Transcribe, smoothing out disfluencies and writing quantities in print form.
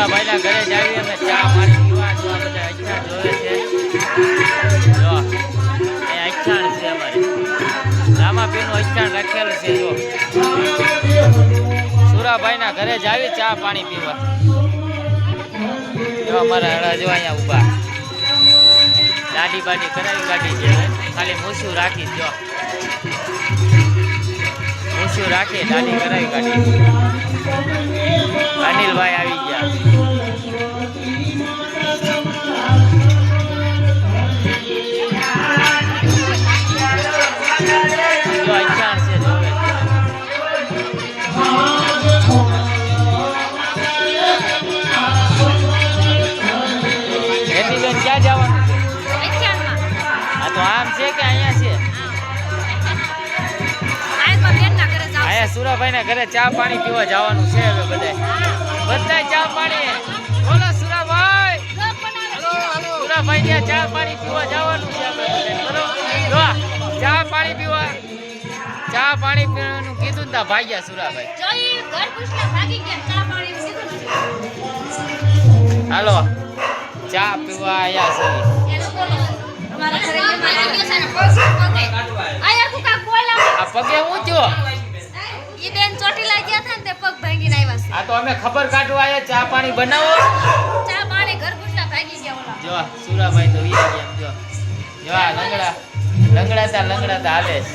સુરાભાઈના ઘરે જ આવી અમે ચા પાણી પીવા. જો આ બધા અચ્છા જોવે છે. જો એ અચ્છાણ છે અમારે રામાપીરનું અચ્છાણ રાખેલું છે. જો સુરાભાઈના ઘરે જ આવી ચા પાણી પીવા. જો અમારા હળા જો અહીંયા ઊભા દાઢી બાડી કરાવી કાઢી છે. ખાલી મૂછું રાખી જો મૂછું રાખી દાઢી કરાવી કાઢી. અનિલભાઈ આવી ગયા. જો અચ્છાણ છે જોવે હેતીબેન ક્યાં જવાનું છે? આ તો આમ છે કે અહીંયા છે? અહીંયા સુરાભાઈના ઘરે ચા પાણી પીવા જવાનું છે. હવે બધા ચા પાણી બોલો સુરાભાઈ. સુરાભાઈ ત્યાં ચા પાણી પીવા જવાનું છે. બોલો ચા પાણી પીવા ચા પાણી પીવાનું કીધું ને ભાગ્યા સુરાભાઈ. હાલો ચા પીવા આયા છે. આ પગે હું થયો? આ તો અમે ખબર કાઢવા આયા. ચા પાણી બનાવો. જો સુરાભાઈ તો ઈ ગયા. જો આ લંગડા લંગડાતા હાલે છે.